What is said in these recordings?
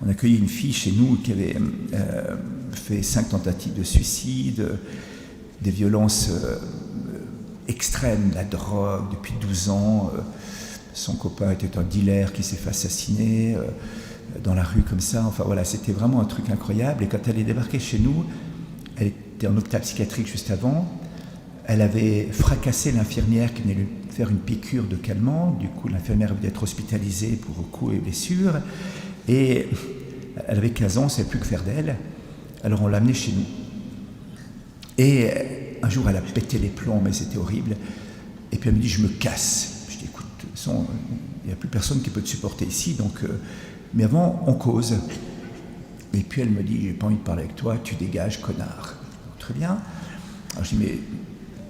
On accueillait une fille chez nous qui avait fait 5 tentatives de suicide, des violences extrêmes, la drogue depuis 12 ans. Son copain était un dealer qui s'est fait assassiner dans la rue comme ça. Enfin voilà, c'était vraiment un truc incroyable. Et quand elle est débarquée chez nous, elle était en hôpital psychiatrique juste avant. Elle avait fracassé l'infirmière qui venait lui faire une piqûre de calmant. Du coup, l'infirmière venait d'être hospitalisée pour coups et blessures. Et elle avait 15 ans, on ne savait plus que faire d'elle. Alors on l'a amenée chez nous. Et un jour, elle a pété les plombs, mais c'était horrible. Et puis elle me dit, je me casse. Je dis, écoute, de toute façon, il n'y a plus personne qui peut te supporter ici, donc... mais avant, on cause. Et puis elle me dit, j'ai pas envie de parler avec toi, tu dégages, connard. Très bien. Alors je dis, mais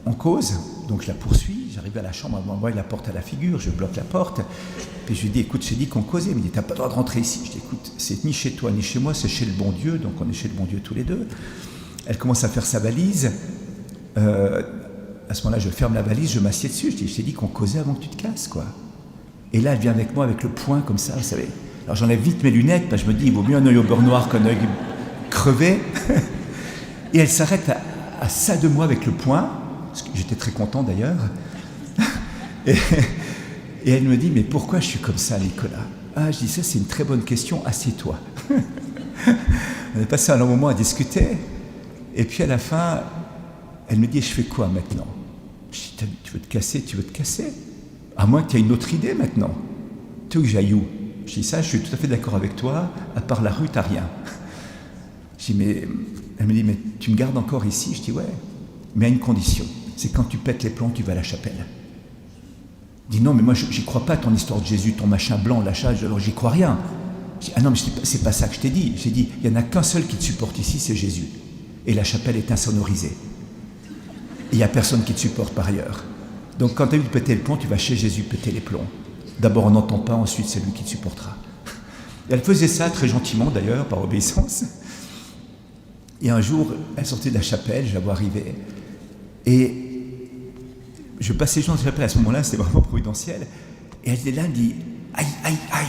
on cause. Donc je la poursuis, j'arrive à la chambre, elle m'envoie la porte à la figure, je bloque la porte. Puis je lui dis, écoute, j'ai dit qu'on causait. Il me dit, t'as pas le droit de rentrer ici. Je dis, écoute, c'est ni chez toi ni chez moi, c'est chez le bon Dieu, donc on est chez le bon Dieu tous les deux. Elle commence à faire sa valise. À ce moment-là, je ferme la valise, je m'assieds dessus. Je dis, je t'ai dit qu'on causait avant que tu te casses, quoi. Et là, elle vient avec moi avec le poing comme ça, vous savez. Alors j'enlève vite mes lunettes, parce que je me dis, il vaut mieux un œil au beurre noir qu'un œil crevé. Et elle s'arrête à ça de moi avec le poing, parce que j'étais très content d'ailleurs. Et elle me dit, mais pourquoi je suis comme ça, Nicolas? Ah, je dis, ça c'est une très bonne question, assieds-toi. On a passé un long moment à discuter, et puis à la fin, elle me dit, je fais quoi maintenant? Je dis, tu veux te casser, tu veux te casser? À moins que tu aies une autre idée maintenant. Tu veux que j'aille où? Je dis, ça, je suis tout à fait d'accord avec toi, à part la rue, t'as rien. Je dis, mais... Elle me dit, mais tu me gardes encore ici? Je dis, ouais, mais à une condition, c'est quand tu pètes les plombs, tu vas à la chapelle. Je dis, non, mais moi, j'y crois pas, ton histoire de Jésus, ton machin blanc, l'achat, alors j'y crois rien. Je dis, ah non, mais c'est pas ça que je t'ai dit. J'ai dit, il n'y en a qu'un seul qui te supporte ici, c'est Jésus. Et la chapelle est insonorisée. Il n'y a personne qui te supporte par ailleurs. Donc quand tu as eu de péter le plomb, tu vas chez Jésus péter les plombs. D'abord on n'entend pas, ensuite c'est lui qui te supportera. Et elle faisait ça très gentiment d'ailleurs, par obéissance. Et un jour, elle sortait de la chapelle, je la vois arriver. Et je passais les gens de la chapelle à ce moment-là, c'était vraiment providentiel. Et elle était là, elle me dit, aïe, aïe, aïe.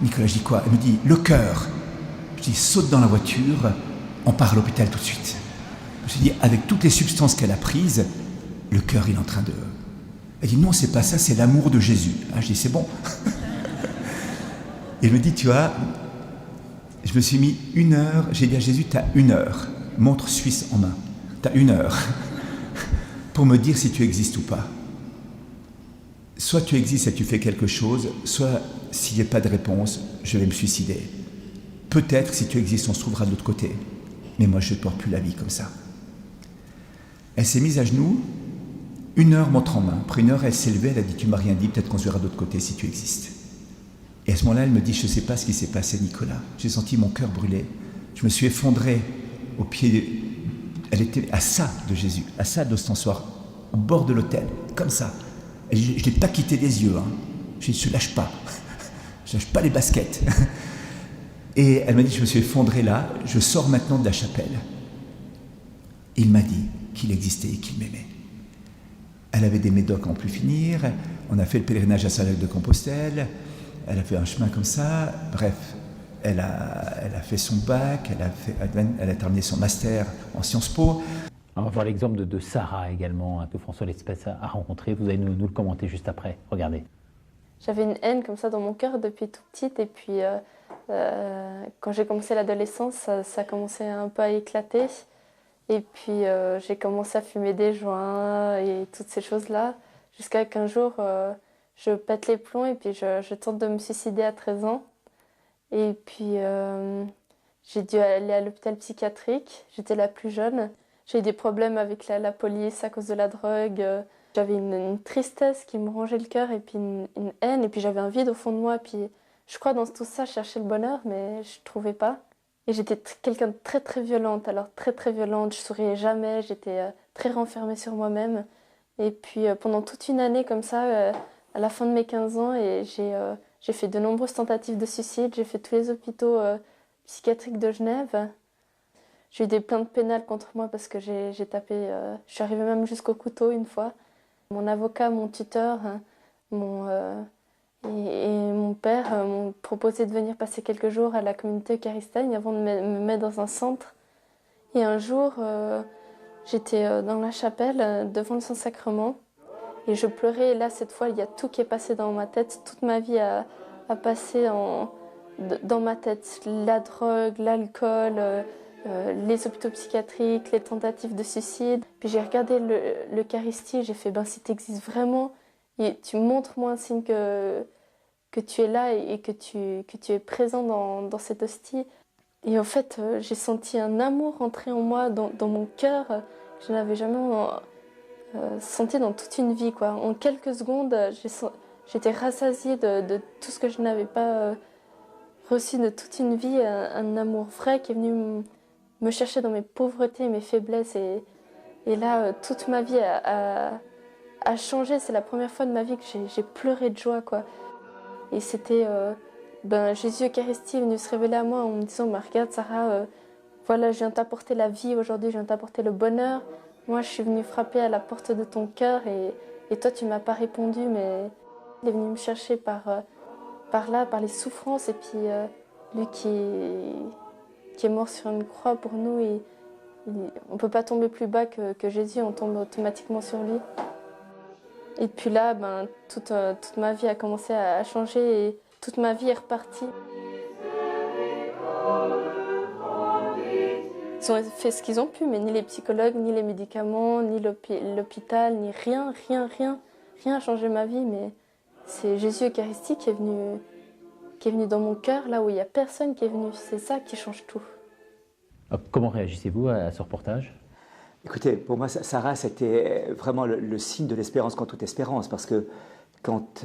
Nicolas, je dis quoi? Elle me dit, le cœur. Je dis, saute dans la voiture, on part à l'hôpital tout de suite. Je me dis, avec toutes les substances qu'elle a prises, le cœur, il est en train de... Elle dit, non, c'est pas ça, c'est l'amour de Jésus. Ah, je dis, c'est bon. Et elle me dit, tu vois, je me suis mis 1 heure, j'ai dit à Jésus, tu as 1 heure, montre suisse en main, tu as 1 heure pour me dire si tu existes ou pas. Soit tu existes et tu fais quelque chose, soit s'il n'y a pas de réponse, je vais me suicider. Peut-être si tu existes, on se trouvera de l'autre côté. Mais moi, je ne porte plus la vie comme ça. Elle s'est mise à genoux, 1 heure montre en main. Après 1 heure, elle s'est levée, elle a dit, tu m'as rien dit, peut-être qu'on se verra de l'autre côté si tu existes. Et à ce moment-là, elle me dit, je ne sais pas ce qui s'est passé, Nicolas. J'ai senti mon cœur brûler. Je me suis effondré au pied. Elle était à ça de Jésus, à ça de l'ostensoir, au bord de l'autel, comme ça. Et je ne l'ai pas quitté des yeux. Hein. Je ne lâche pas. Je ne lâche pas les baskets. Et elle m'a dit, je me suis effondré là, je sors maintenant de la chapelle. Il m'a dit qu'il existait et qu'il m'aimait. Elle avait des médocs à en plus finir. On a fait le pèlerinage à Saint-Jacques-de-Compostelle. Elle a fait un chemin comme ça. Bref, elle a fait son bac, elle a terminé son master en Sciences Po. On va voir l'exemple de Sarah également, que François Lespèce a rencontré. Vous allez nous le commenter juste après. Regardez. J'avais une haine comme ça dans mon cœur depuis toute petite. Et puis, quand j'ai commencé l'adolescence, ça commençait un peu à éclater. Et puis, j'ai commencé à fumer des joints et toutes ces choses-là. Jusqu'à qu'un jour, je pète les plombs et puis je tente de me suicider à 13 ans. Et puis, j'ai dû aller à l'hôpital psychiatrique. J'étais la plus jeune. J'ai eu des problèmes avec la police à cause de la drogue. J'avais une tristesse qui me rongeait le cœur et puis une haine. Et puis, j'avais un vide au fond de moi. Puis, je crois dans tout ça, je cherchais le bonheur, mais je ne trouvais pas. Et j'étais quelqu'un de très, très violente. Alors, très, très violente. Je souriais jamais. J'étais très renfermée sur moi-même. Et puis, pendant toute une année comme ça, à la fin de mes 15 ans, et j'ai fait de nombreuses tentatives de suicide. J'ai fait tous les hôpitaux psychiatriques de Genève. J'ai eu des plaintes pénales contre moi parce que j'ai tapé... je suis arrivée même jusqu'au couteau une fois. Mon avocat, mon tuteur, Et mon père m'a proposé de venir passer quelques jours à la communauté eucharistienne avant de me mettre dans un centre. Et un jour, j'étais dans la chapelle devant le Saint-Sacrement et je pleurais. Et là, cette fois, il y a tout qui est passé dans ma tête. Toute ma vie a passé dans ma tête. La drogue, l'alcool, les hôpitaux psychiatriques, les tentatives de suicide. Puis j'ai regardé l'Eucharistie, j'ai fait, si tu existes vraiment, et tu montres-moi un signe que tu es là et que tu es présent dans cette hostie. Et en fait, j'ai senti un amour entrer en moi, dans mon cœur, que je n'avais jamais senti dans toute une vie, quoi. En quelques secondes, j'étais rassasiée de tout ce que je n'avais pas reçu de toute une vie, un amour vrai qui est venu me chercher dans mes pauvretés, mes faiblesses. Et là, toute ma vie a changé. C'est la première fois de ma vie que j'ai pleuré de joie, quoi. Et c'était Jésus Eucharistie est venu se révéler à moi en me disant regarde Sarah, voilà, je viens t'apporter la vie aujourd'hui, je viens t'apporter le bonheur. Moi, je suis venue frapper à la porte de ton cœur et toi, tu m'as pas répondu, mais il est venu me chercher par là, par les souffrances. Et puis, lui qui est mort sur une croix pour nous, on ne peut pas tomber plus bas que Jésus, on tombe automatiquement sur lui. Et puis là, toute ma vie a commencé à changer et toute ma vie est repartie. Ils ont fait ce qu'ils ont pu, mais ni les psychologues, ni les médicaments, ni l'hôpital, ni rien n'a changé ma vie. Mais c'est Jésus Eucharistie qui est venu dans mon cœur, là où il n'y a personne qui est venu. C'est ça qui change tout. Comment réagissez-vous à ce reportage ? Écoutez, pour moi, Sarah, c'était vraiment le signe de l'espérance contre toute espérance, parce que quand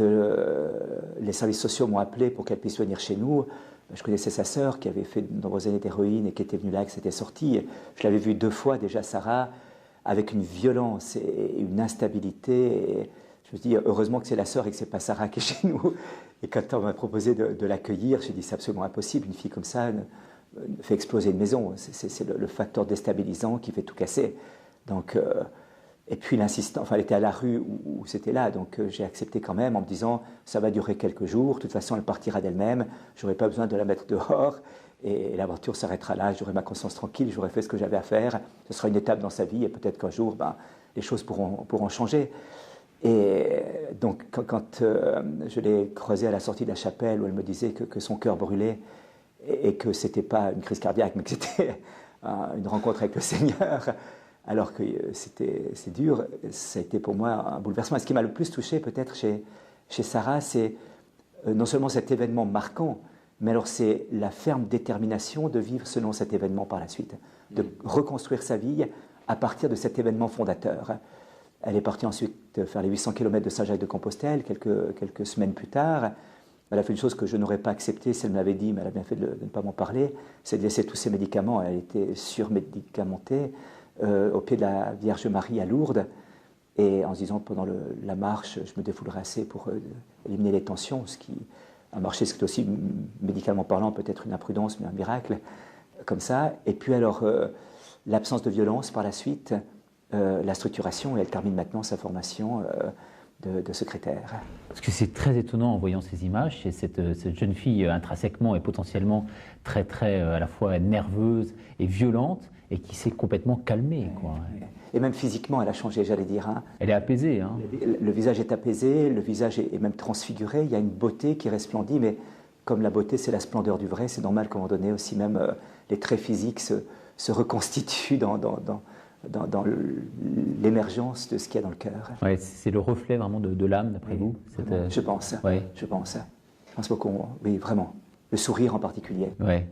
les services sociaux m'ont appelé pour qu'elle puisse venir chez nous, je connaissais sa sœur qui avait fait de nombreuses années d'héroïne et qui était venue là, qui s'était sortie. Je l'avais vue 2 fois déjà, Sarah, avec une violence et une instabilité. Et je me dis, heureusement que c'est la sœur et que c'est pas Sarah qui est chez nous. Et quand on m'a proposé de l'accueillir, j'ai dit, c'est absolument impossible, une fille comme ça fait exploser une maison. C'est le facteur déstabilisant qui fait tout casser. Donc, et puis elle était à la rue où c'était là, donc j'ai accepté quand même en me disant ça va durer quelques jours, de toute façon elle partira d'elle-même, j'aurai pas besoin de la mettre dehors et l'aventure s'arrêtera là, j'aurai ma conscience tranquille, j'aurai fait ce que j'avais à faire, ce sera une étape dans sa vie et peut-être qu'un jour les choses pourront changer. Et donc quand je l'ai croisée à la sortie de la chapelle où elle me disait que son cœur brûlait et que c'était pas une crise cardiaque mais que c'était une rencontre avec le Seigneur, alors que c'est dur, ça a été pour moi un bouleversement. Et ce qui m'a le plus touché peut-être chez Sarah, c'est non seulement cet événement marquant, mais alors c'est la ferme détermination de vivre selon cet événement par la suite, de reconstruire sa vie à partir de cet événement fondateur. Elle est partie ensuite faire les 800 km de Saint-Jacques-de-Compostelle quelques semaines plus tard. Elle a fait une chose que je n'aurais pas acceptée si elle me l'avait dit, mais elle a bien fait de ne pas m'en parler, c'est de laisser tous ses médicaments. Elle était surmédicamentée au pied de la Vierge Marie à Lourdes, et en se disant pendant la marche, je me défoulerai assez pour éliminer les tensions, ce qui a marché, c'est aussi, médicalement parlant, peut-être une imprudence, mais un miracle, comme ça. Et puis alors, l'absence de violence par la suite, la structuration, et elle termine maintenant sa formation de secrétaire. Parce que c'est très étonnant en voyant ces images, c'est cette jeune fille intrinsèquement et potentiellement très à la fois nerveuse et violente, et qui s'est complètement calmée, quoi. Et même physiquement, elle a changé, j'allais dire. Elle est apaisée. Le visage est apaisé, le visage est même transfiguré, il y a une beauté qui resplendit, mais comme la beauté, c'est la splendeur du vrai, c'est normal qu'à un moment donné aussi même les traits physiques se reconstituent dans l'émergence de ce qu'il y a dans le cœur. Ouais, c'est le reflet vraiment de l'âme, d'après vous Je pense. Ouais. Je pense beaucoup, oui, vraiment. Le sourire en particulier. Ouais.